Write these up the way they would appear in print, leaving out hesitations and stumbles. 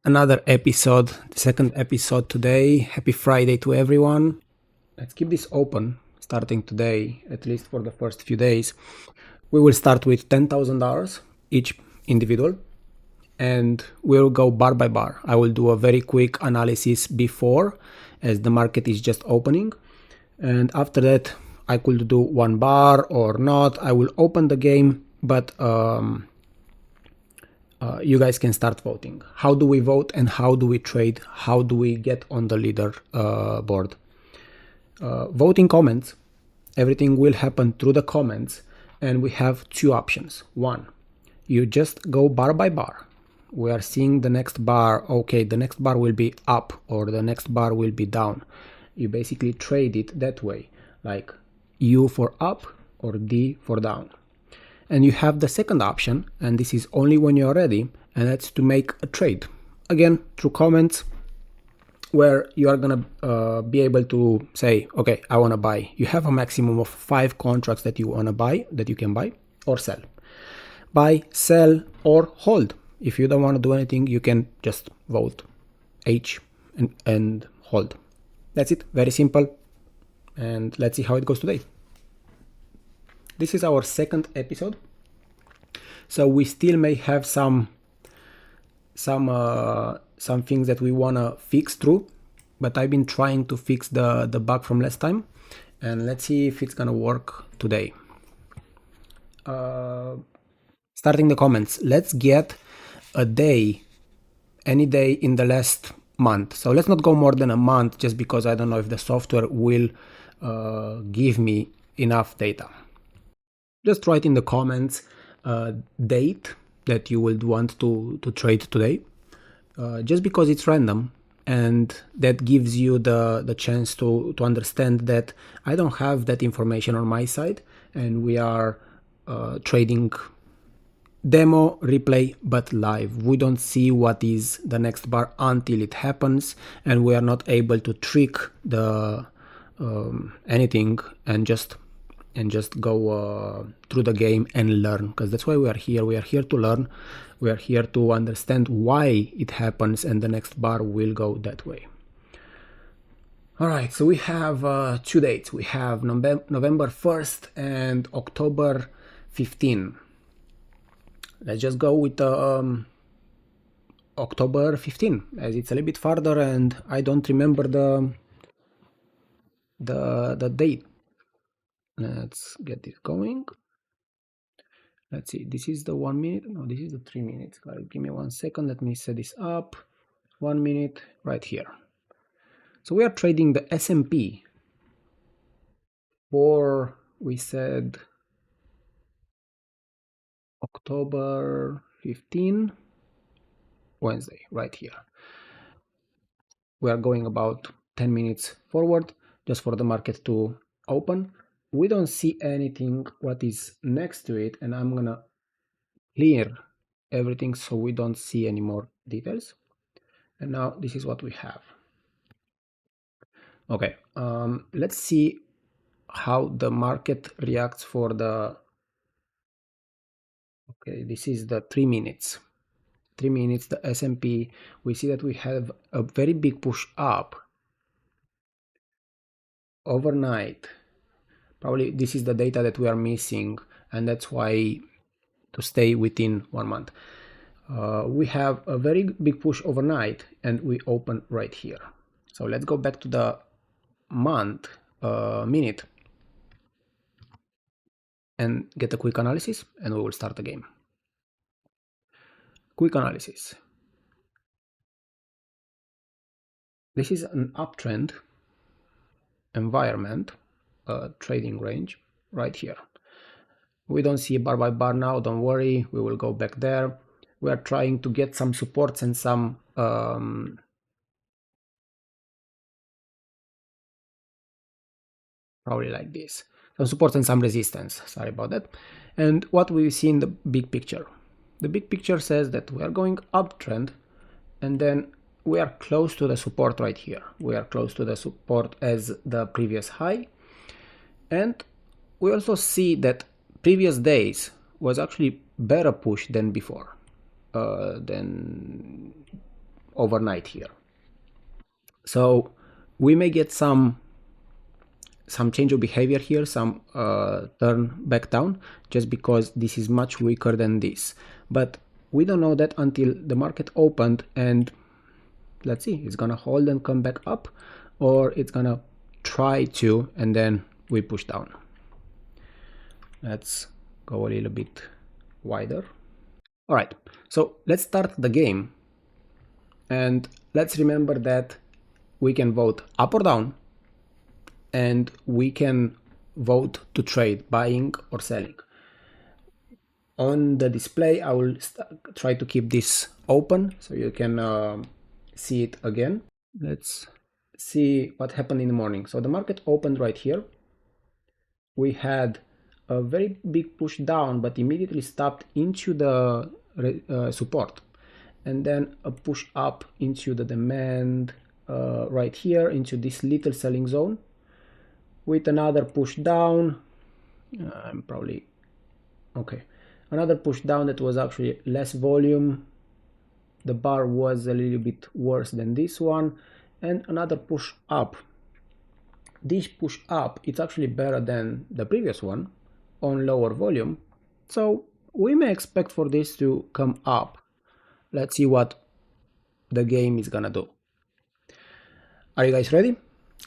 another episode, the second episode today. Happy Friday to everyone. Let's keep this open starting today, at least for the first few days. We will start with $10,000 each individual, and we'll go bar by bar. I will do a very quick analysis before, as the market is just opening, and after that I could do one bar or not. I will open the game, but you guys can start voting. How do we vote and how do we trade? How do we get on the leader board? Voting comments. Everything will happen through the comments, and we have two options. One, you just go bar by bar. We are seeing the next bar. Okay, the next bar will be up or the next bar will be down. You basically trade it that way, like U for up or D for down. And you have the second option, and this is only when you're ready, and that's to make a trade. Again, through comments, where you are gonna be able to say, okay, I wanna buy. You have a maximum of 5 contracts that you wanna buy, that you can buy or sell. Buy, sell, or hold. If you don't wanna do anything, you can just vote H and hold. That's it, very simple. And let's see how it goes today. This is our second episode, so we still may have some things that we wanna fix through, but I've been trying to fix the bug from last time, and let's see if it's gonna work today. Starting the comments, let's get a day, any day in the last month. So let's not go more than a month, just because I don't know if the software will give me enough data. Just write in the comments date that you would want to trade today, just because it's random, and that gives you the chance to understand that I don't have that information on my side, and we are trading demo replay but live. We don't see what is the next bar until it happens, and we are not able to trick the anything and just go through the game and learn, because that's why we are here. We are here to learn. We are here to understand why it happens, and the next bar will go that way. All right, so we have 2 dates. We have November 1st and October 15. Let's just go with October 15, as it's a little bit farther and I don't remember the date. Let's get this going. Let's see, this is the 1 minute. No, this is the 3 minutes. Give me 1 second. Let me set this up. 1 minute right here. So we are trading the S&P for, we said, October 15, Wednesday, right here. We are going about 10 minutes forward just for the market to open. We don't see anything what is next to it, and I'm gonna clear everything so we don't see any more details. And now this is what we have. Okay, let's see how the market reacts for the, okay, this is the 3 minutes. 3 minutes, the S&P, we see that we have a very big push up overnight. Probably this is the data that we are missing, and that's why to stay within 1 month. We have a very big push overnight, and we open right here. So let's go back to the month, minute, and get a quick analysis, and we will start the game. Quick analysis. This is an uptrend environment, trading range right here. We don't see bar by bar now, don't worry, we will go back there. We are trying to get some supports and some probably like this, some supports and some resistance, sorry about that. And what we see in the big picture, the big picture says that we are going uptrend, and then we are close to the support right here. We are close to the support as the previous high, and we also see that previous days was actually better push than before, than overnight here. So we may get some change of behavior here, some turn back down, just because this is much weaker than this. But we don't know that until the market opened, and let's see, it's gonna hold and come back up, or it's gonna try to and then we push down. Let's go a little bit wider. All right, so let's start the game, and let's remember that we can vote up or down, and we can vote to trade, buying or selling. On the display, I will try to keep this open so you can see it again. Let's see what happened in the morning. So the market opened right here. We had a very big push down, but immediately stopped into the support, and then a push up into the demand right here, into this little selling zone, with another push down. I'm probably okay. Another push down that was actually less volume. The bar was a little bit worse than this one, and another push up. This push up, it's actually better than the previous one on lower volume, so we may expect for this to come up. Let's see what the game is gonna do. Are you guys ready?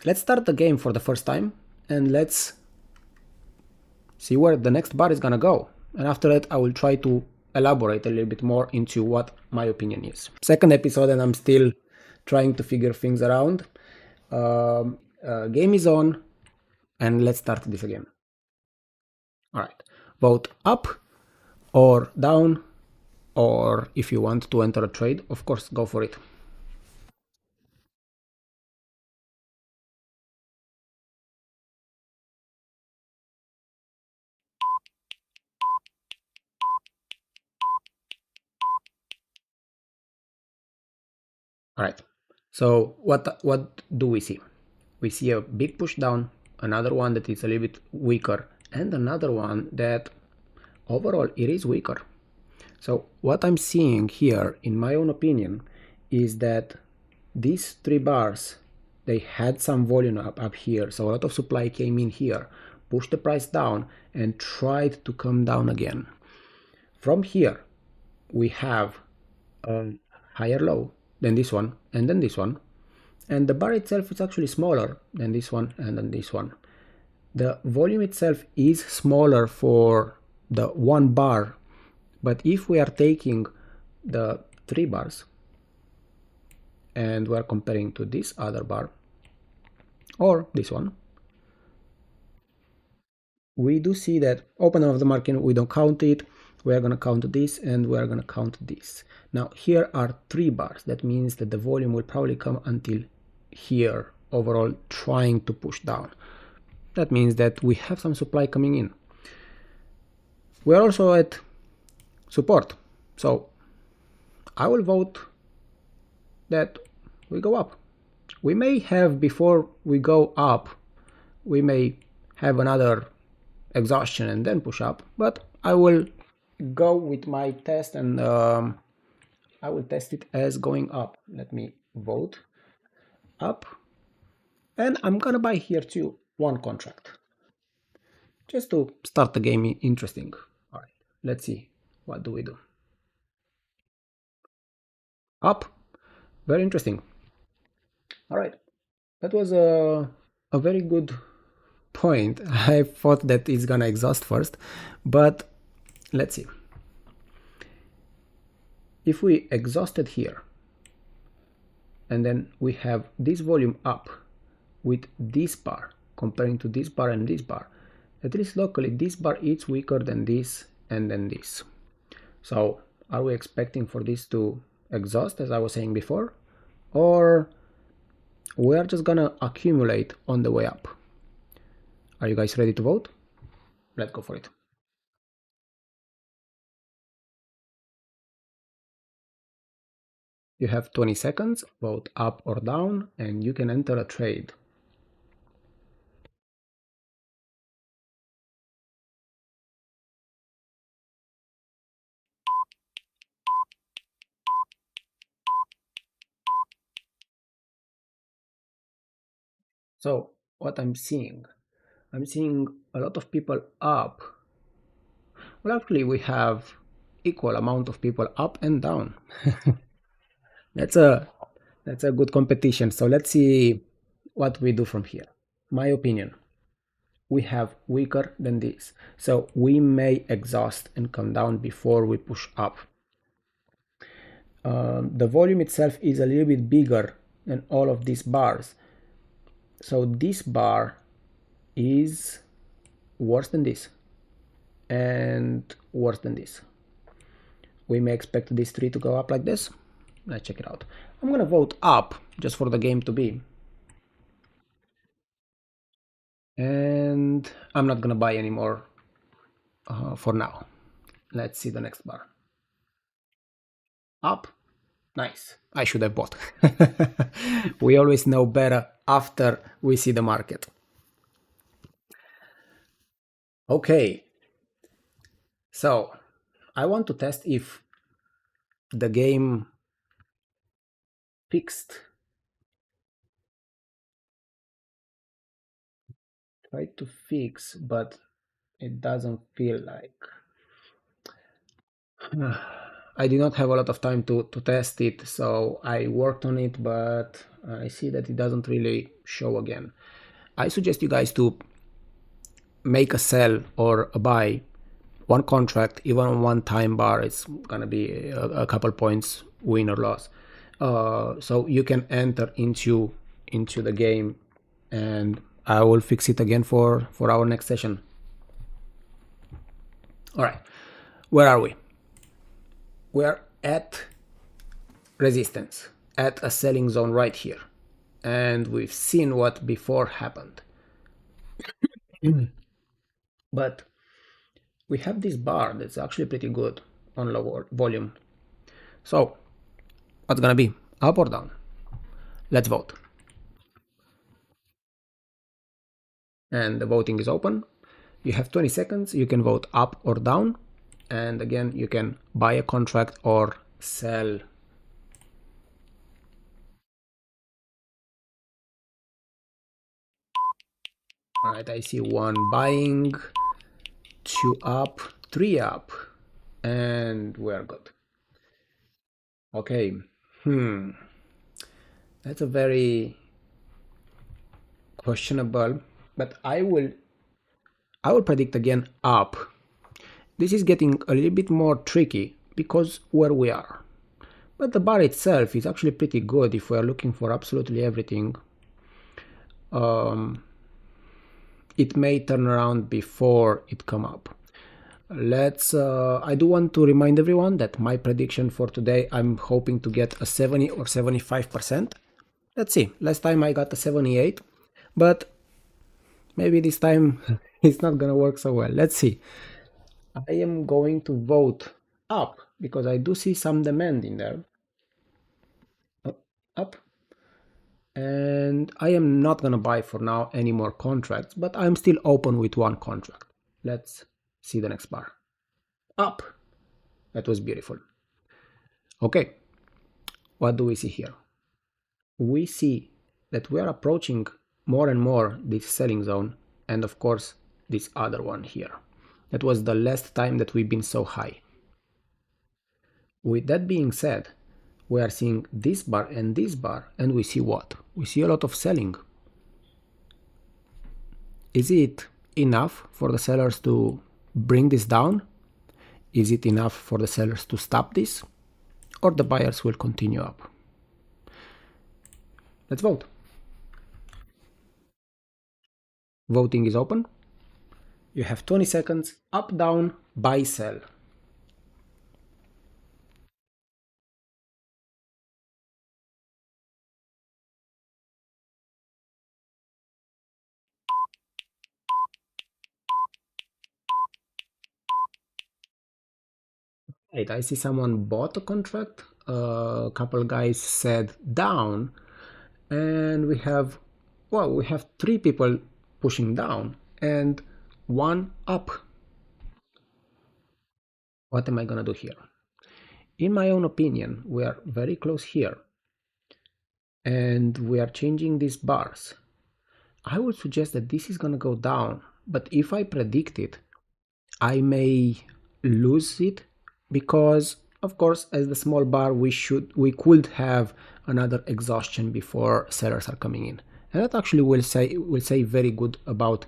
Let's start the game for the first time, and let's see where the next bar is gonna go. And after that, I will try to elaborate a little bit more into what my opinion is. Second episode, and I'm still trying to figure things around. Game is on, and let's start this again. All right, vote up or down, or if you want to enter a trade, of course, go for it. All right, so what do we see? We see a big push down, another one that is a little bit weaker, and another one that overall it is weaker. So what I'm seeing here, in my own opinion, is that these three bars, they had some volume up here, so a lot of supply came in here, pushed the price down, and tried to come down again. From here, we have a higher low than this one, and then this one, and the bar itself is actually smaller than this one and then this one. The volume itself is smaller for the one bar, but if we are taking the three bars and we are comparing to this other bar or this one, we do see that opening of the market, we don't count it. We are going to count this, and we are going to count this. Now here are three bars. That means that the volume will probably come until here overall, trying to push down. That means that we have some supply coming in. We are also at support, so I will vote that we go up. We may have, before we go up, we may have another exhaustion and then push up, but I will go with my test, and I will test it as going up. Let me vote up, and I'm gonna buy here too one contract, just to start the game interesting. All right, let's see, what do we do? Up, very interesting. All right, that was a very good point. I thought that it's gonna exhaust first, but let's see. If we exhausted here, and then we have this volume up with this bar, comparing to this bar and this bar, at least locally this bar is weaker than this and then this. So are we expecting for this to exhaust, as I was saying before, or we are just gonna accumulate on the way up? Are you guys ready to vote? Let's go for it. You have 20 seconds, vote up or down, and you can enter a trade. So what I'm seeing a lot of people up. Well, actually, we have equal amount of people up and down. That's a good competition. So let's see what we do from here. My opinion, we have weaker than this. So we may exhaust and come down before we push up. The volume itself is a little bit bigger than all of these bars. So this bar is worse than this and worse than this. We may expect these three to go up like this. Let's check it out. I'm gonna vote up just for the game to be. And I'm not gonna buy anymore for now. Let's see the next bar. Up. Nice. I should have bought. We always know better after we see the market. Okay. So I want to test if the game fixed. Try to fix, but it doesn't feel like. I did not have a lot of time to test it, so I worked on it, but I see that it doesn't really show again. I suggest you guys to make a sell or a buy one contract, even on one time bar. It's gonna be a couple points win or loss, so you can enter into the game, and I will fix it again for our next session. All right, where are we? We're at resistance, at a selling zone right here, and we've seen what before happened. But we have this bar that's actually pretty good on lower volume. So what's gonna be, up or down? Let's vote. And the voting is open. You have 20 seconds. You can vote up or down, and again you can buy a contract or sell. All right, I see one buying, two up, three up, and we're good. Okay, that's a very questionable, but I will predict again up. This is getting a little bit more tricky because where we are, but the bar itself is actually pretty good if we are looking for absolutely everything. It may turn around before it come up. Let's I do want to remind everyone that my prediction for today, I'm hoping to get a 70 or 75%. Let's see, last time I got a 78, but maybe this time it's not gonna work so well. Let's see. I am going to vote up because I do see some demand in there. Up. And I am not gonna buy for now any more contracts, but I'm still open with one contract. Let's see the next bar. Up. That was beautiful. Okay, what do we see here? We see that we are approaching more and more this selling zone, and of course this other one here. That was the last time that we've been so high. With that being said, we are seeing this bar, and we see what? We see a lot of selling. Is it enough for the sellers to bring this down? Is it enough for the sellers to stop this? Or the buyers will continue up? Let's vote. Voting is open. You have 20 seconds. Up, down, buy, sell. Right, I see someone bought a contract. A couple guys said down, and we have, well, we have three people pushing down and one up. What am I gonna do here? In my own opinion, we are very close here, and we are changing these bars. I would suggest that this is gonna go down, but if I predict it, I may lose it because, of course, as the small bar, we could have another exhaustion before sellers are coming in, and that actually will say very good about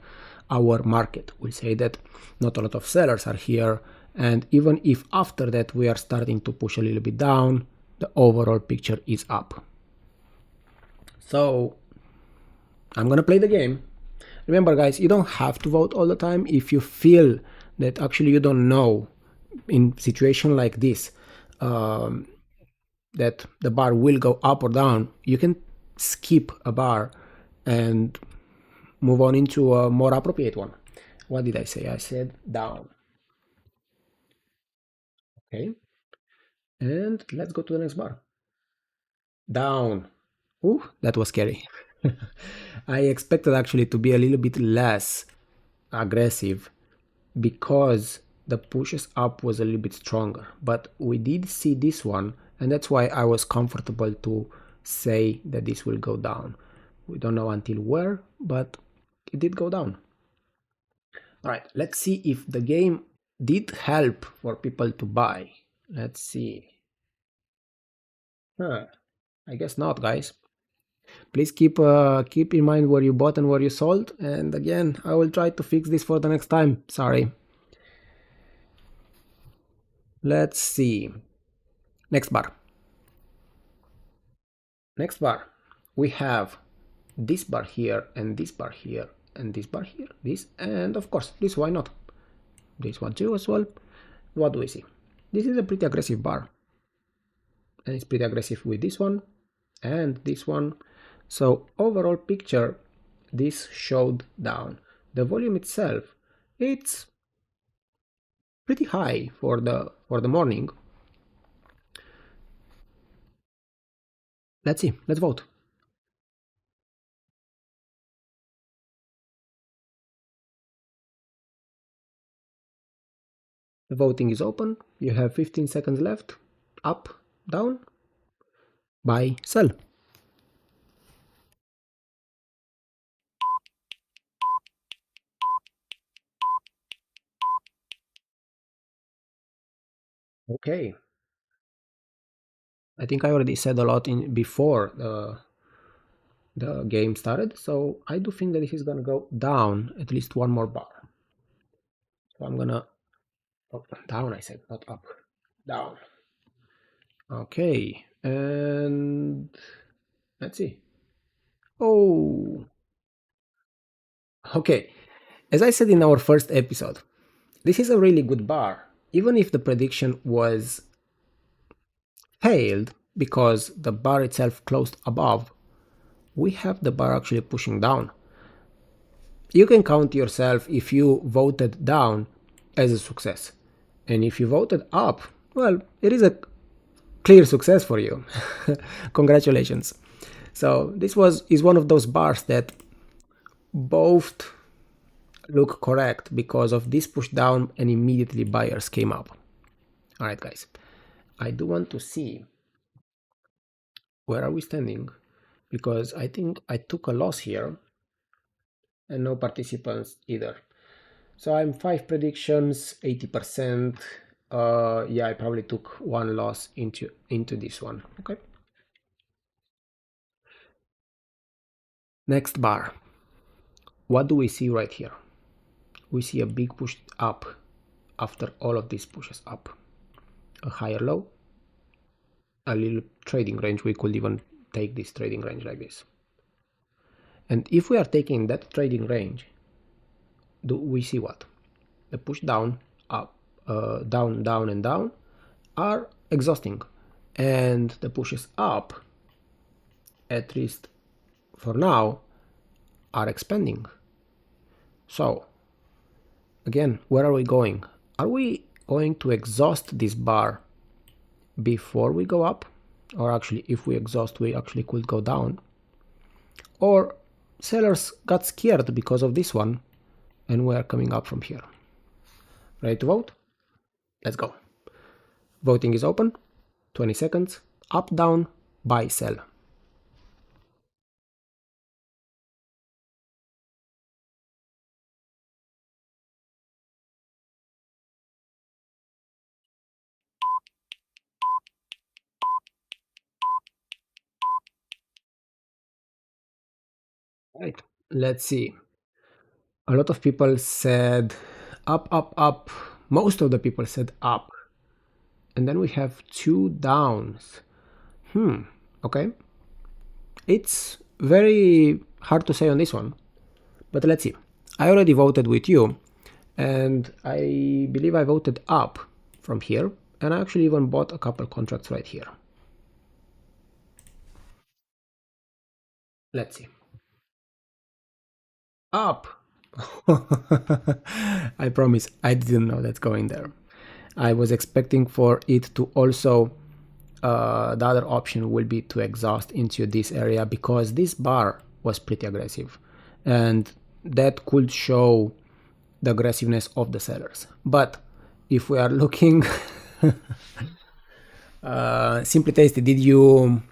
our market. Will say that not a lot of sellers are here, and even if after that we are starting to push a little bit down, the overall picture is up. So I'm gonna play the game. Remember, guys, you don't have to vote all the time. If you feel that actually you don't know in situation like this that the bar will go up or down, you can skip a bar and move on into a more appropriate one. What did I say? I said down. Okay, and let's go to the next bar. Down. Ooh, that was scary. I expected actually to be a little bit less aggressive because the pushes up was a little bit stronger, but we did see this one, and that's why I was comfortable to say that this will go down. We don't know until where, but it did go down. All right, let's see if the game did help for people to buy. Let's see. I guess not, guys. Please keep in mind where you bought and where you sold, and again, I will try to fix this for the next time. Sorry. Let's see. Next bar. Next bar. We have this bar here, and this bar here, and this bar here, this, and of course, this, why not? This one too as well. What do we see? This is a pretty aggressive bar. And it's pretty aggressive with this one, and this one. So overall picture, this showed down. The volume itself, it's pretty high for the morning. Let's see, let's vote. The voting is open. You have 15 seconds left. Up, down, buy, sell. Okay. I think I already said a lot in before the game started, so I do think that this is gonna go down at least one more bar. So I'm gonna down, I said, not up. Down. Okay, and let's see. Oh, okay. As I said in our first episode, this is a really good bar, even if the prediction was failed because the bar itself closed above. We have the bar actually pushing down. You can count yourself if you voted down as a success. And if you voted up, well, it is a clear success for you. Congratulations. So this is one of those bars that both look correct because of this push down and immediately buyers came up. All right, guys, I do want to see where are we standing because I think I took a loss here and no participants either. So I'm 5 predictions, 80%. Yeah, I probably took one loss into this one. Okay. Next bar. What do we see right here? We see a big push up after all of these pushes up. A higher low, a little trading range. We could even take this trading range like this. And if we are taking that trading range, do we see what? The push down, up, down, down, and down are exhausting. And the pushes up, at least for now, are expanding. So, again, where are we going? Are we going to exhaust this bar before we go up? Or actually, if we exhaust, we actually could go down. Or sellers got scared because of this one, and we are coming up from here. Ready to vote? Let's go. Voting is open. 20 seconds. Up, down, buy, sell. Right. Let's see. A lot of people said up, up, up. Most of the people said up. And then we have two downs. Okay. It's very hard to say on this one. But let's see. I already voted with you. And I believe I voted up from here. And I actually even bought a couple contracts right here. Let's see. Up. I promise I didn't know that's going there. I was expecting for it to also the other option will be to exhaust into this area because this bar was pretty aggressive and that could show the aggressiveness of the sellers. But if we are looking Simply Tasty, did you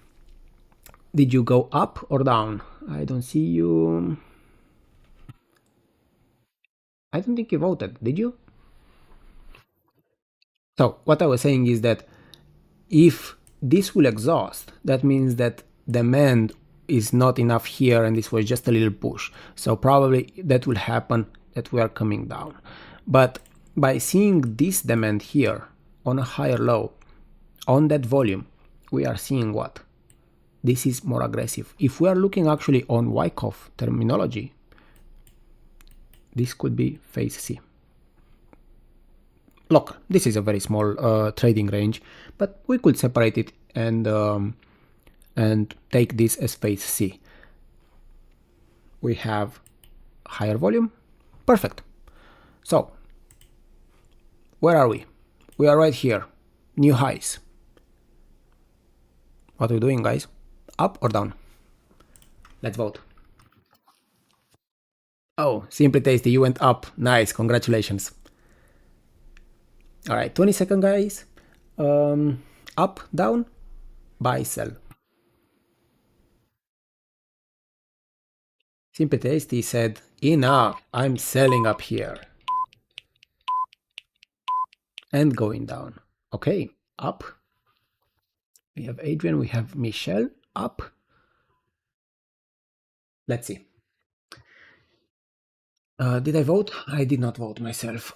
go up or down? I don't see you. I don't think you voted, did you? So what I was saying is that if this will exhaust, that means that demand is not enough here and this was just a little push. So probably that will happen that we are coming down. But by seeing this demand here on a higher low, on that volume, we are seeing what? This is more aggressive. If we are looking actually on Wyckoff terminology, this could be phase C. Look, this is a very small trading range, but we could separate it and take this as phase C. We have higher volume. Perfect. So, where are we? We are right here. New highs. What are we doing, guys? Up or down? Let's vote. Oh, Simply Tasty, you went up. Nice, congratulations. All right, 20-second, guys. Up, down, buy, sell. Simply Tasty said, enough, I'm selling up here. And going down. Okay, up. We have Adrian, we have Michelle, up. Let's see. Did I vote? I did not vote myself.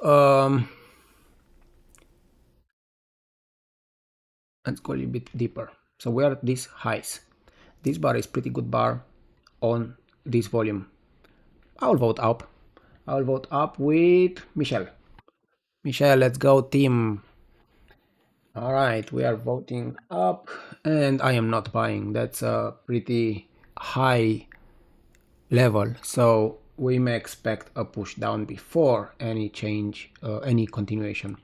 Let's go a little bit deeper. So we are at these highs. This bar is pretty good bar on this volume. I'll vote up. I'll vote up with Michelle. Michelle, let's go team. All right, we are voting up and I am not buying. That's a pretty high level. So we may expect a push down before any change, any continuation.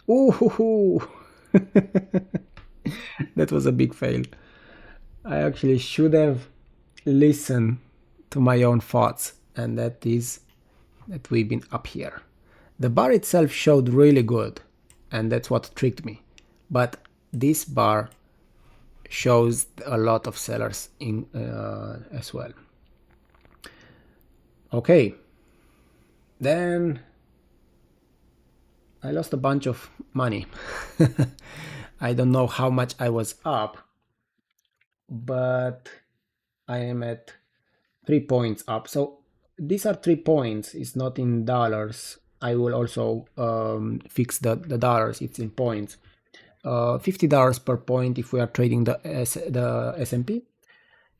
Ooh, that was a big fail. I actually should have listened to my own thoughts, and that is that we've been up here. The bar itself showed really good, and that's what tricked me. But this bar shows a lot of sellers in as well. Okay, then I lost a bunch of money. I don't know how much I was up, but I am at 3 points up. So these are 3 points. It's not in dollars. I will also fix the dollars. It's in points. $50 per point if we are trading the S&P,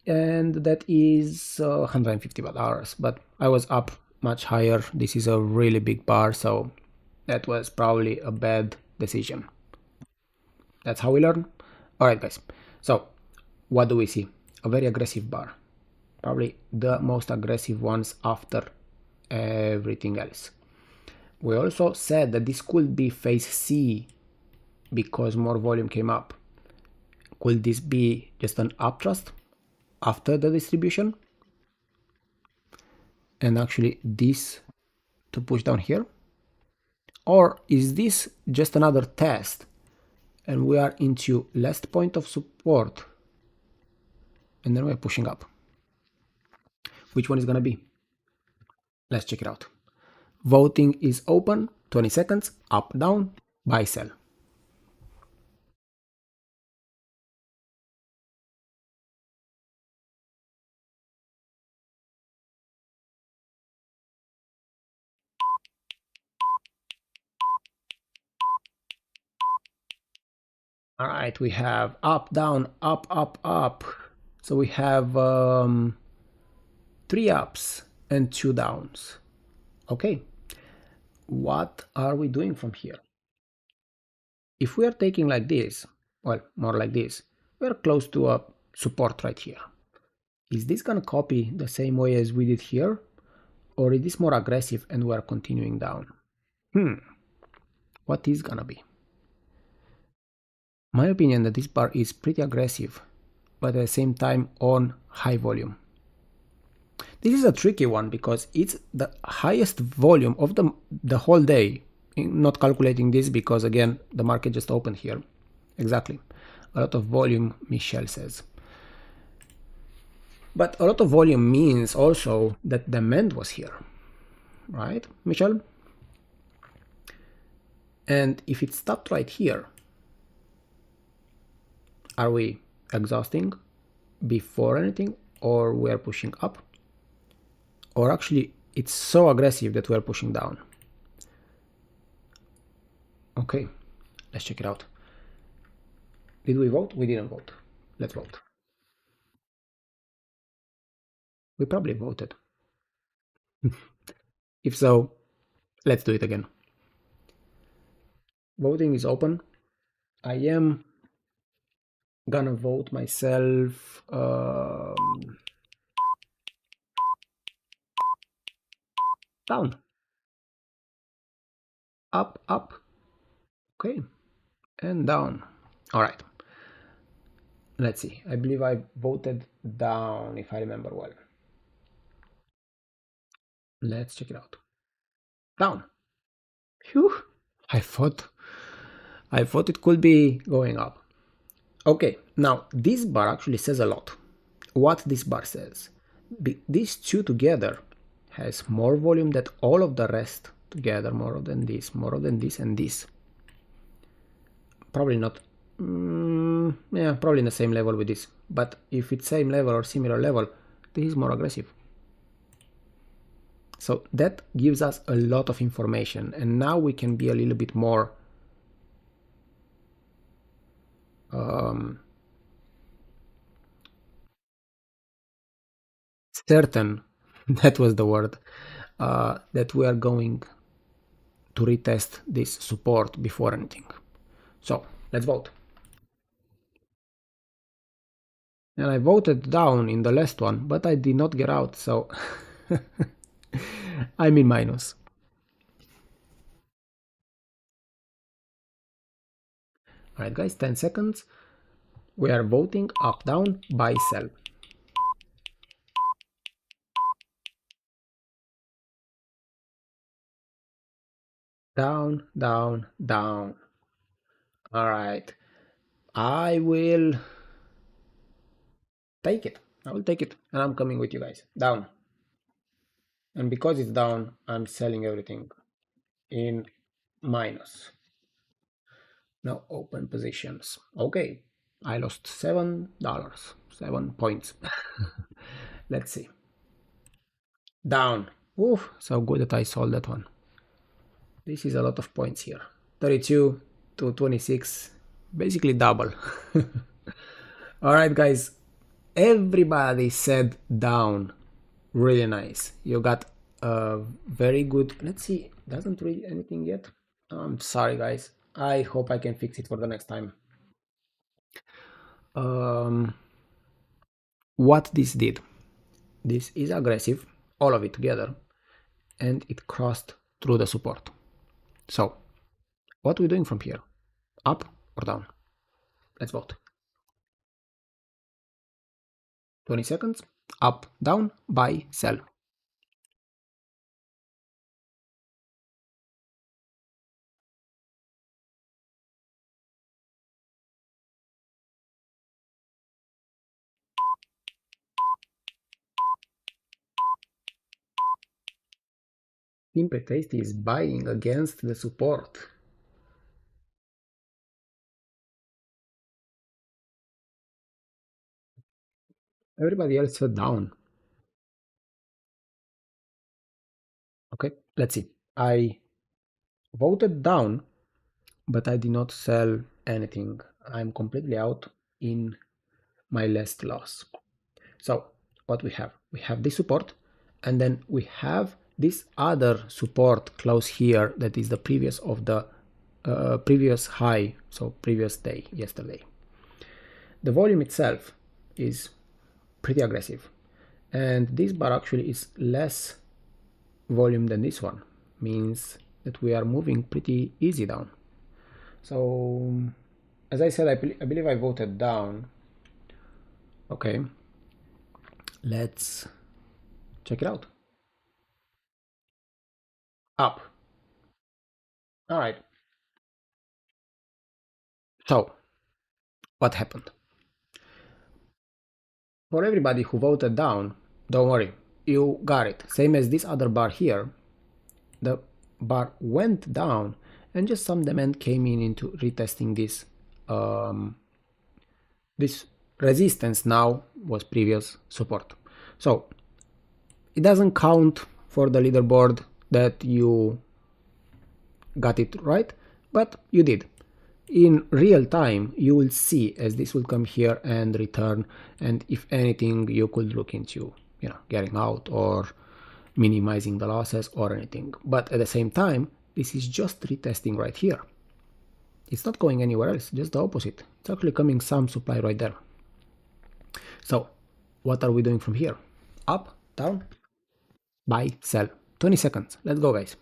and that is $150. But I was up much higher. This is a really big bar, so that was probably a bad decision. That's how we learn. All right, guys. So what do we see? A very aggressive bar. Probably the most aggressive ones after everything else. We also said that this could be phase C because more volume came up. Could this be just an upthrust after the distribution? And actually this to push down here? Or is this just another test and we are into last point of support and then we're pushing up? Which one is gonna be? Let's check it out. Voting is open, 20 seconds, up, down, buy, sell. All right, we have up, down, up, up, up. So we have 3 ups and 2 downs. Okay, what are we doing from here? If we are taking like this, well, more like this, we are close to a support right here. Is this gonna copy the same way as we did here? Or is this more aggressive and we are continuing down? What is gonna be? My opinion that this bar is pretty aggressive, but at the same time on high volume. This is a tricky one because it's the highest volume of the whole day. Not calculating this because again the market just opened here. Exactly. A lot of volume, Michelle says. But a lot of volume means also that demand was here. Right, Michelle? And if it stopped right here, are we exhausting before anything or we are pushing up? Or actually it's so aggressive that we are pushing down. Okay, let's check it out. Did we vote? We didn't vote. Let's vote. We probably voted. If so, let's do it again. Voting is open. I am gonna vote myself down. Up, up. Okay, and down. All right. Let's see. I believe I voted down, if I remember well. Let's check it out. Down. Phew. I thought it could be going up. Okay, now this bar actually says a lot. What this bar says. These two together has more volume than all of the rest together, more than this, and this. Probably not. Yeah, probably in the same level with this. But if it's same level or similar level, this is more aggressive. So that gives us a lot of information, and now we can be a little bit more certain, that was the word, that we are going to retest this support before anything. So let's vote. And I voted down in the last one, but I did not get out, so I'm in minus. Alright guys, 10 seconds. We are voting up, down, buy, sell. Down, down, down. Alright. I will take it. I will take it. And I'm coming with you guys. Down. And because it's down, I'm selling everything in minus. Now open positions. Okay. I lost $7. 7 points. Let's see. Down. Oof, so good that I sold that one. This is a lot of points here. 32 to 26. Basically double. Alright guys. Everybody said down. Really nice. You got a very good... Let's see. Doesn't read anything yet. I'm sorry guys. I hope I can fix it for the next time. What this did. This is aggressive. All of it together. And it crossed through the support. So, what are we doing from here? Up or down? Let's vote. 20 seconds. Up, down, buy, sell. Simple Tasty is buying against the support. Everybody else said down. Okay, let's see. I voted down, but I did not sell anything I'm completely out in my last loss. So what we have this support, and then we have this other support close here that is the previous of the previous high, so previous day, yesterday. The volume itself is pretty aggressive, and this bar actually is less volume than this one, means that we are moving pretty easy down. So as I said, I believe I voted down. Okay, let's check it out. Up. All right. So what happened? For everybody who voted down, don't worry, you got it. Same as this other bar here, the bar went down and just some demand came in into retesting this. This resistance now was previous support. So it doesn't count for the leaderboard that you got it right, but you did. In real time, you will see as this will come here and return, and if anything, you could look into, getting out or minimizing the losses or anything. But at the same time, this is just retesting right here. It's not going anywhere else, just the opposite. It's actually coming some supply right there. So what are we doing from here? Up, down, buy, sell. 20 seconds. Let's go, guys.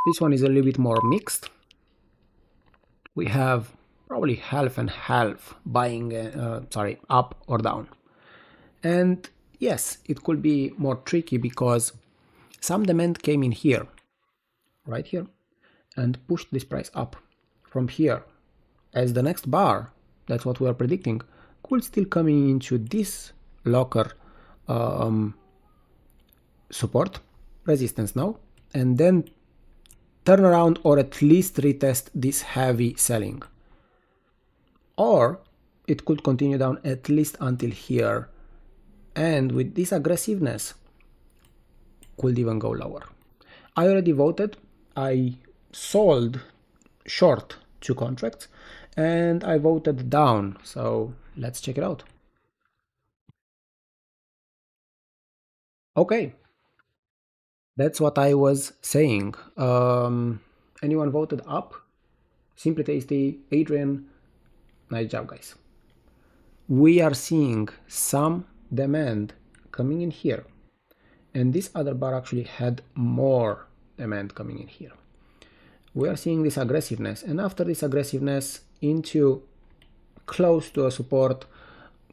This one is a little bit more mixed. We have probably half and half buying, up or down. And yes, it could be more tricky because some demand came in here, right here, and pushed this price up from here. As the next bar, that's what we are predicting, could still come into this locker support, resistance now, and then turn around or at least retest this heavy selling. Or it could continue down at least until here, and with this aggressiveness could even go lower. I already voted. I sold short 2 contracts and I voted down, so let's check it out. Okay, that's what I was saying. Anyone voted up? Simply Tasty, Adrian, nice job, guys. We are seeing some demand coming in here, and this other bar actually had more demand coming in here. We are seeing this aggressiveness, and after this aggressiveness into close to a support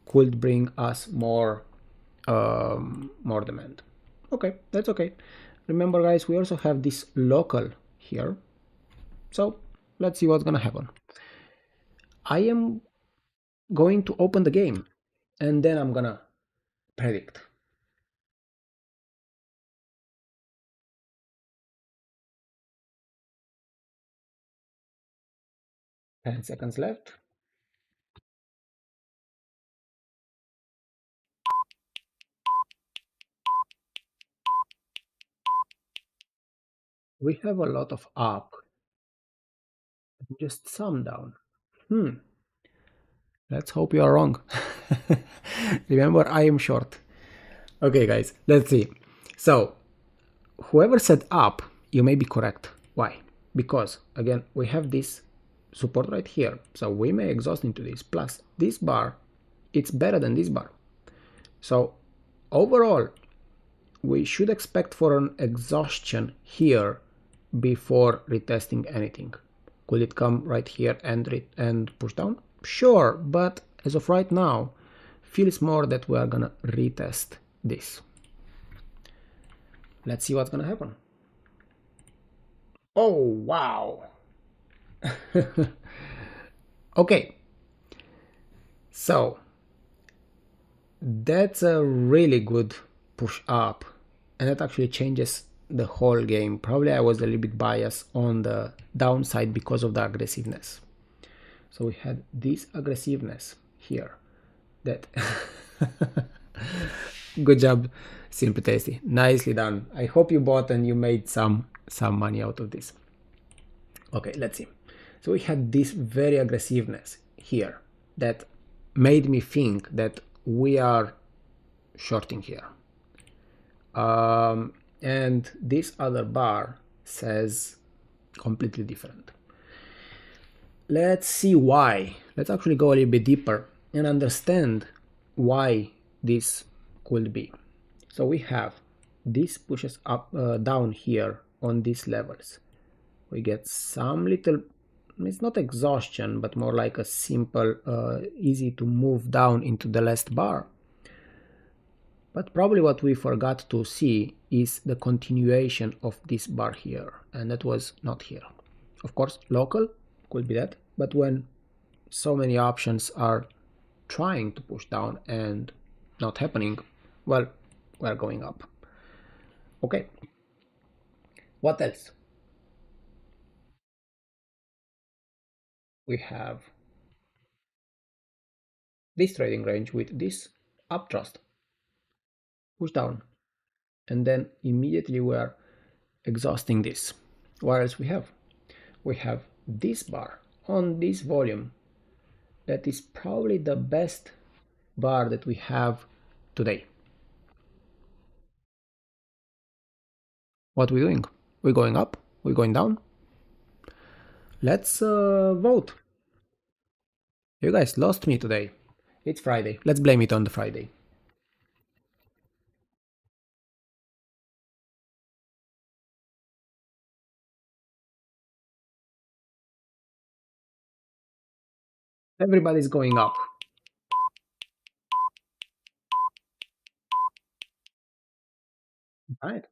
could bring us more demand. Okay, that's okay. Remember, guys, we also have this local here, so let's see what's gonna happen. I am going to open the game and then I'm gonna predict. Ten seconds left. We have a lot of up and just some down. Let's hope you are wrong. Remember, I am short. Okay, guys, let's see. So, whoever said up, you may be correct. Why? Because, again, we have this support right here. So we may exhaust into this. Plus, this bar, it's better than this bar. So, overall, we should expect for an exhaustion here before retesting anything. Could it come right here and push down? Sure, but as of right now, feels more that we are gonna retest this. Let's see what's gonna happen. Oh, wow. Okay. So, that's a really good push up, and that actually changes the whole game. Probably I was a little bit biased on the downside because of the aggressiveness. So we had this aggressiveness here that good job, Simply Tasty, nicely done. I hope you bought and you made some money out of this. Okay, let's see. So we had this very aggressiveness here that made me think that we are shorting here. And this other bar says completely different. Let's see why. Let's actually go a little bit deeper and understand why this could be. So we have this pushes up down here on these levels. We get some little, it's not exhaustion, but more like a simple, easy to move down into the last bar. But probably what we forgot to see is the continuation of this bar here, and that was not here. Of course, local could be that, but when so many options are trying to push down and not happening, well, we're going up. Okay, what else? We have this trading range with this upthrust, push down, and then immediately we're exhausting this. What else we have? We have this bar on this volume that is probably the best bar that we have today. What are we doing? We're going up? We're going down? Let's vote. You guys lost me today. It's Friday. Let's blame it on the Friday. Everybody's going up. Right?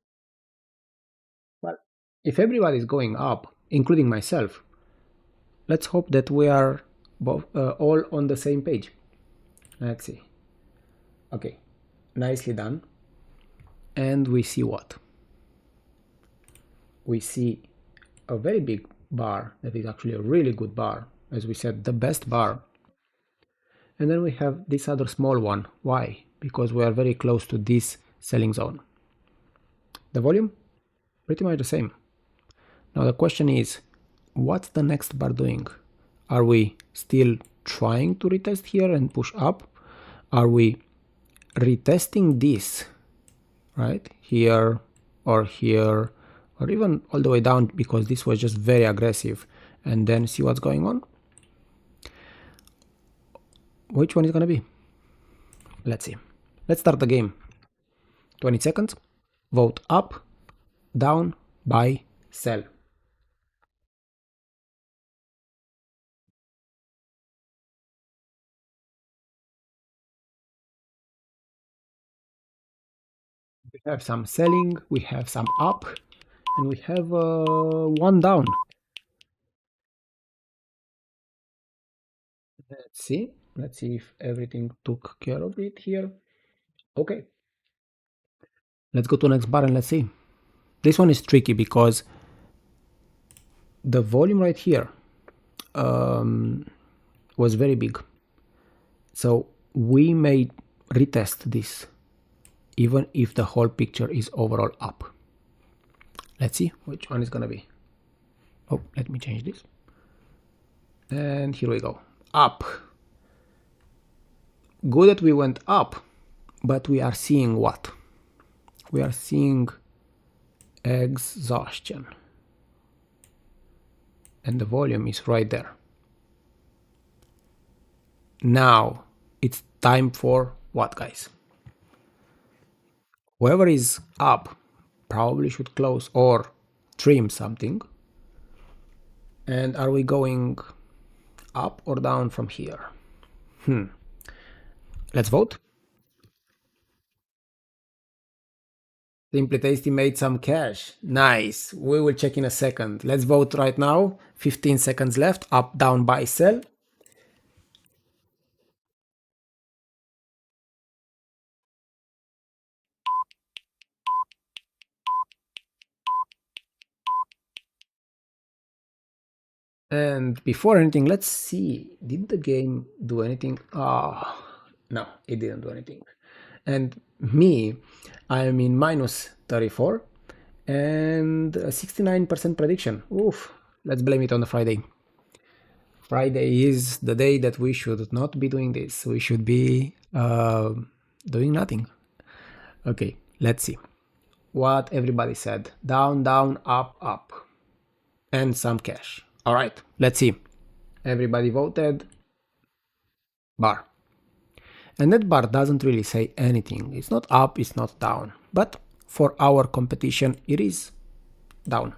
Well, if everybody's going up, including myself, let's hope that we are both all on the same page. Let's see. Okay, nicely done. And we see what? We see a very big bar that is actually a really good bar, as we said, the best bar. And then we have this other small one. Why? Because we are very close to this selling zone. The volume? Pretty much the same. Now the question is, what's the next bar doing? Are we still trying to retest here and push up? Are we retesting this, right? Here or here, or even all the way down, because this was just very aggressive, and then see what's going on? Which one is gonna be? Let's see. Let's start the game. 20 seconds. Vote up, down, buy, sell. We have some selling, we have some up, and we have one down. Let's see. Let's see if everything took care of it here. Okay. Let's go to the next bar and let's see. This one is tricky because the volume right here was very big. So we may retest this even if the whole picture is overall up. Let's see which one is gonna be. Oh, let me change this. And here we go. Up. Good that we went up, but we are seeing what? We are seeing exhaustion. And the volume is right there. Now it's time for what, guys? Whoever is up probably should close or trim something. And are we going up or down from here? Let's vote. Simply Tasty made some cash. Nice. We will check in a second. Let's vote right now. 15 seconds left. Up, down, buy, sell. And before anything, let's see, did the game do anything? No, it didn't do anything. And me, I'm in minus 34 and a 69% prediction. Oof, let's blame it on the Friday. Friday is the day that we should not be doing this. We should be doing nothing. Okay, let's see what everybody said. Down, down, up, up, and some cash. All right, let's see. Everybody voted bar. And that bar doesn't really say anything. It's not up, it's not down. But for our competition, it is down.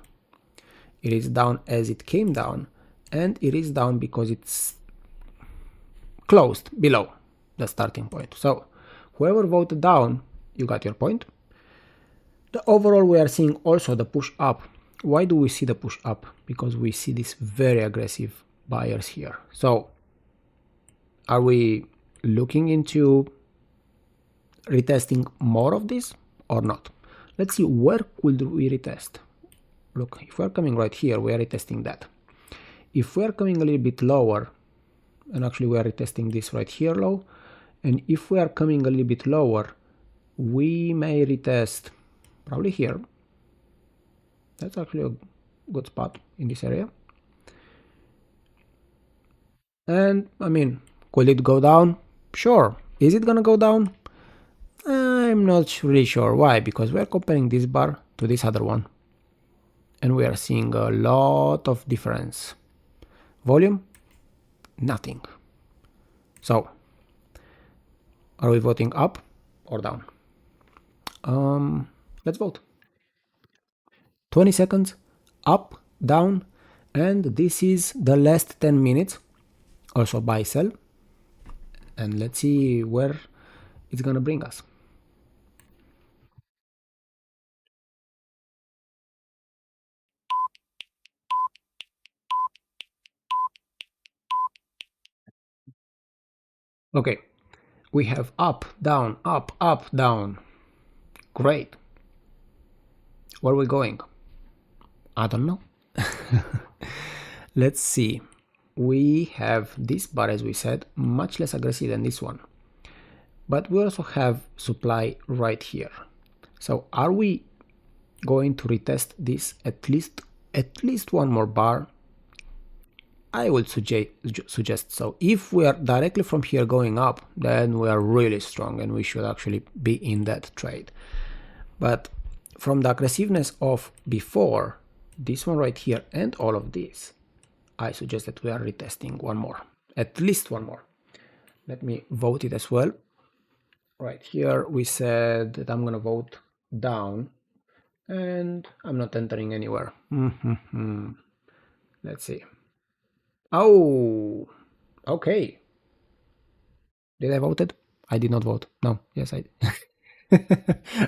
It is down as it came down, and it is down because it's closed below the starting point. So whoever voted down, you got your point. The overall, we are seeing also the push up. Why do we see the push up? Because we see these very aggressive buyers here. So are we looking into retesting more of this or not? Let's see, where could we retest? Look, if we're coming right here, we are retesting that. If we're coming a little bit lower, and actually we are retesting this right here low, and if we are coming a little bit lower, we may retest probably here. That's actually a good spot in this area. And I mean, could it go down? Sure. Is it gonna go down? I'm not really sure. Why? Because we're comparing this bar to this other one, and we are seeing a lot of difference. Volume? Nothing. So, are we voting up or down? Let's vote. 20 seconds, up, down, and this is the last 10 minutes. Also buy, sell, and let's see where it's gonna bring us. Okay, we have up, down, up, up, down. Great. Where are we going? I don't know. Let's see. We have this bar, as we said, much less aggressive than this one. But we also have supply right here. So are we going to retest this at least one more bar? I would suggest so. If we are directly from here going up, then we are really strong and we should actually be in that trade. But from the aggressiveness of before, this one right here and all of this, I suggest that we are retesting one more, at least one more. Let me vote it as well. Right here we said that I'm gonna vote down and I'm not entering anywhere. Let's see. Oh, okay. Did I voted? I did not vote. No, yes, I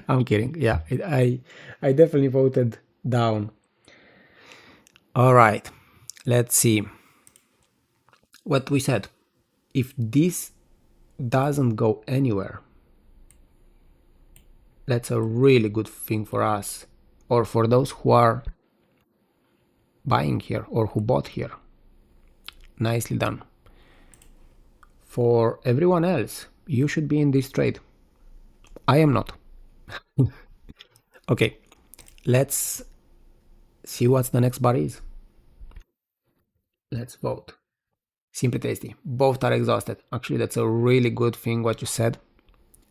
I'm kidding. Yeah, I definitely voted down. All right, let's see what we said. If this doesn't go anywhere, that's a really good thing for us, or for those who are buying here or who bought here. Nicely done. For everyone else, you should be in this trade. I am not. Okay, let's see what the next bar is. Let's vote. Simply tasty. Both are exhausted. Actually, that's a really good thing what you said.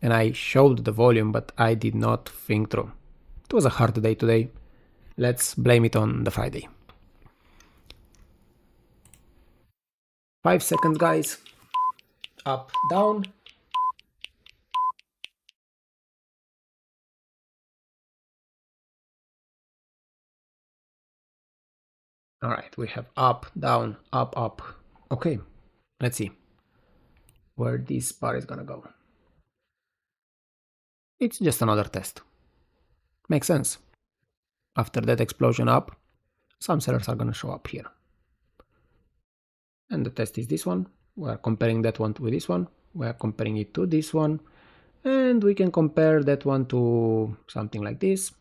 And I showed the volume, but I did not think through. It was a hard day today. Let's blame it on the Friday. 5 seconds, guys. Up, down. All right, we have up, down, up, up. Okay, let's see where this bar is gonna go. It's just another test. Makes sense. After that explosion up, some sellers are gonna show up here. And the test is this one. We are comparing that one with this one. We are comparing it to this one. And we can compare that one to something like this.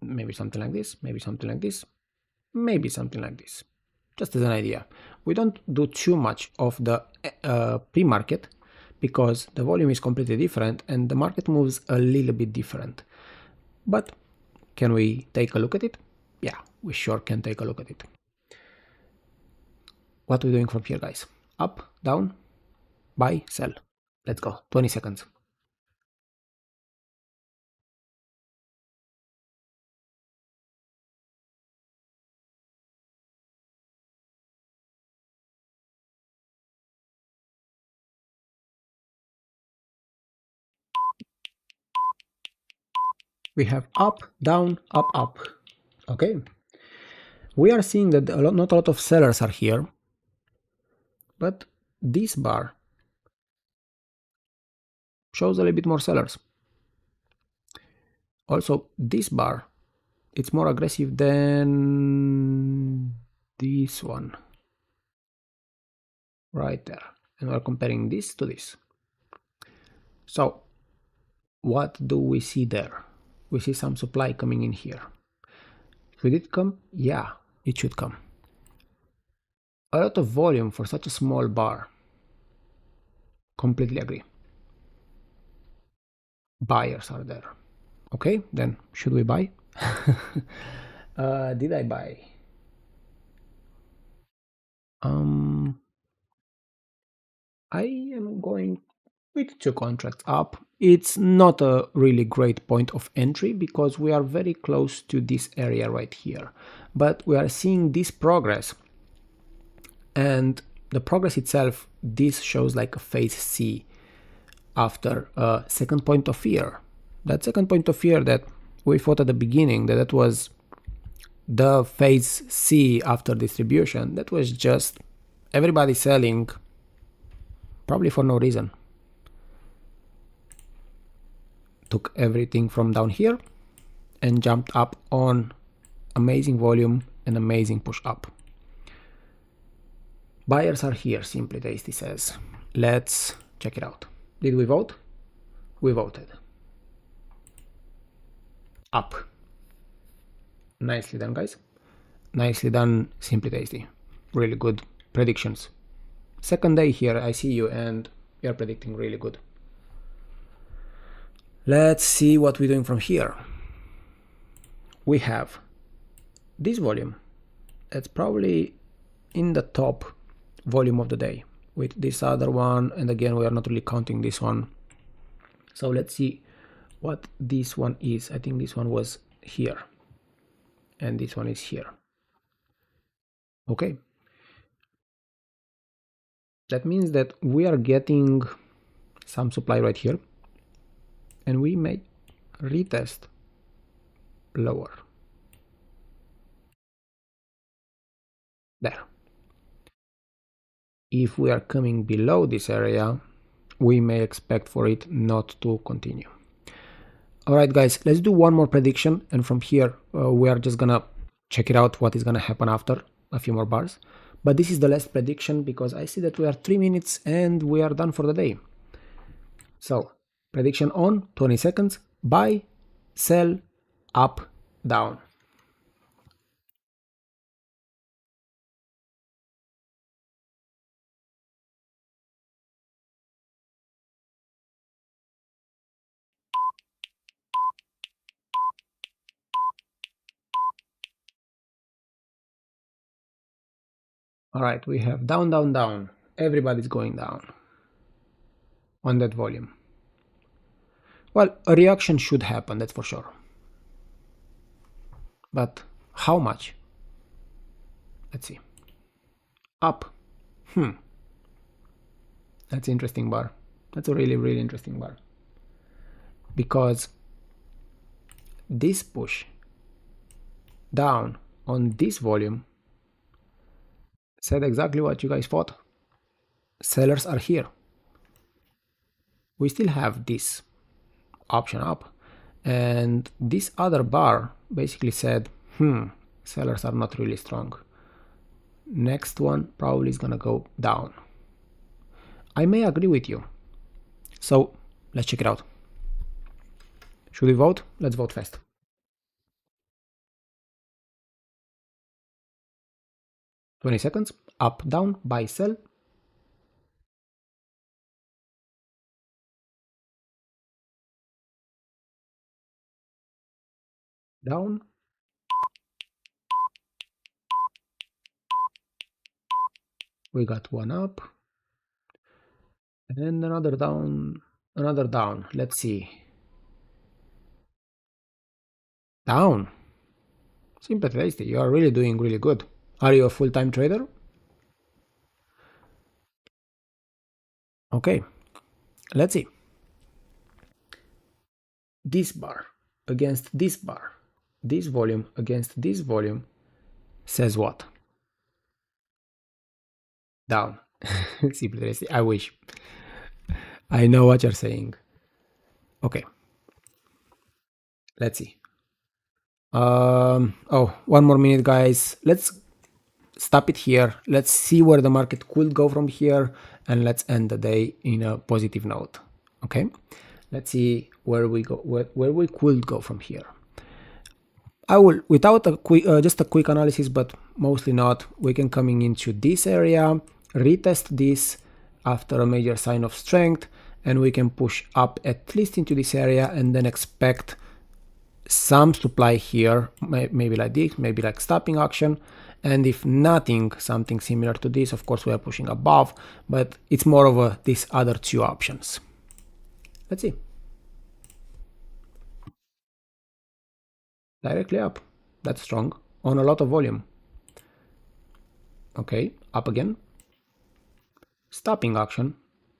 Maybe something like this. Maybe something like this. Maybe something like this. just as an idea. We don't do too much of the pre-market because the volume is completely different and the market moves a little bit different. But can we take a look at it? Yeah, we sure can take a look at it. What are we doing from here, guys? Up, down, buy, sell. Let's go. 20 seconds. We have up, down, up, up. Okay. We are seeing that not a lot of sellers are here, but this bar shows a little bit more sellers. Also, this bar, it's more aggressive than this one right there. And we're comparing this to this. So what do we see there? We see some supply coming in here. Should it come? Yeah, it should come. A lot of volume for such a small bar. Completely agree. Buyers are there. Okay, then should we buy? Did I buy? I am going with 2 contracts up. It's not a really great point of entry because we are very close to this area right here. But we are seeing this progress, and the progress itself, this shows like a phase C after a second point of fear. That second point of fear that we thought at the beginning that was the phase C after distribution, that was just everybody selling, probably for no reason. Took everything from down here and jumped up on amazing volume and amazing push up. Buyers are here, Simply Tasty says. Let's check it out. Did we vote? We voted. Up. Nicely done, guys. Nicely done, Simply Tasty. Really good predictions. Second day here, I see you and you're predicting really good. Let's see what we're doing from here. We have this volume. That's probably in the top volume of the day with this other one. And again, we are not really counting this one. So let's see what this one is. I think this one was here. And this one is here. Okay. That means that we are getting some supply right here. And we may retest lower. There. If we are coming below this area, we may expect for it not to continue. Alright guys, let's do one more prediction, and from here we are just gonna check it out what is gonna happen after a few more bars. But this is the last prediction because I see that we are 3 minutes and we are done for the day. So prediction on 20 seconds. Buy, sell, up, down. Alright, we have down, down, down. Everybody's going down on that volume. Well, a reaction should happen, that's for sure. But how much? Let's see. Up. That's an interesting bar. That's a really, really interesting bar. Because this push down on this volume said exactly what you guys thought. Sellers are here. We still have this option up, and this other bar basically said, sellers are not really strong. Next one probably is gonna go down. I may agree with you. So let's check it out. Should we vote? Let's vote fast. 20 seconds, up, down, buy, sell. Down. We got one up. And another down, another down. Let's see. Down. Simple tasty. You are really doing really good. Are you a full-time trader? Okay, let's see. This bar against this bar, this volume against this volume says what? Down. Simple tasty. I wish. I know what you're saying. Okay. Let's see. Oh, one more minute, guys. Let's stop it here. Let's see where the market could go from here, and let's end the day in a positive note. Okay, let's see where we go, where we could go from here. I will, without a quick, just a quick analysis, but mostly not. We can coming into this area, retest this after a major sign of strength, and we can push up at least into this area, and then expect some supply here, maybe like this, maybe like stopping action. And if nothing, something similar to this, of course we are pushing above, but it's more of these other two options. Let's see. Directly up. That's strong on a lot of volume. Okay, up again. Stopping action.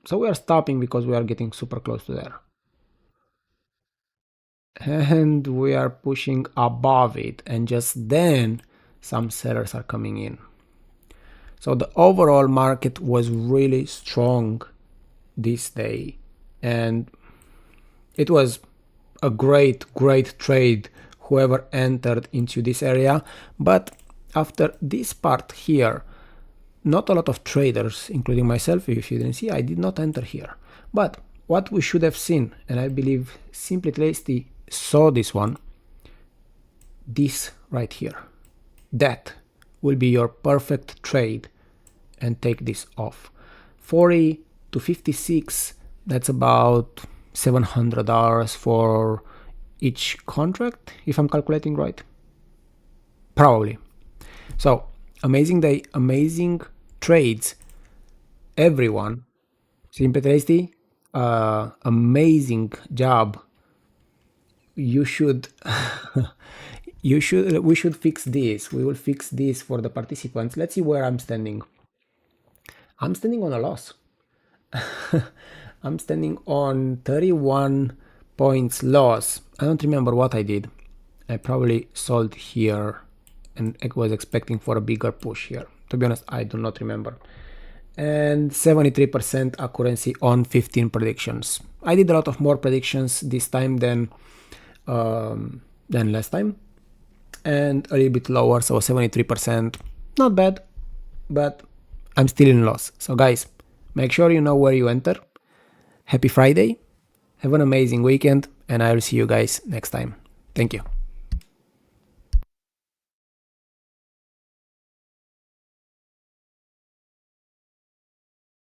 So we are stopping because we are getting super close to there. And we are pushing above it, and just then some sellers are coming in. So the overall market was really strong this day, and it was a great trade whoever entered into this area. But after this part here, not a lot of traders, including myself, if you didn't see, I did not enter here. But what we should have seen, and I believe Simply Tasty saw this one, this right here, that will be your perfect trade, and take this off. 40 to 56, that's about $700 for each contract, if I'm calculating right. Probably. So amazing day, amazing trades, everyone. Simply Tasty, amazing job. You should we should fix this. We will fix this for the participants. Let's see where I'm standing. I'm standing on a loss. I'm standing on 31 points loss. I don't remember what I did. I probably sold here and I was expecting for a bigger push here. To be honest, I do not remember. And 73% accuracy on 15 predictions. I did a lot of more predictions this time than last time, and a little bit lower, so 73%, not bad, but I'm still in loss. So guys, make sure you know where you enter. Happy Friday, have an amazing weekend, and I will see you guys next time. Thank you.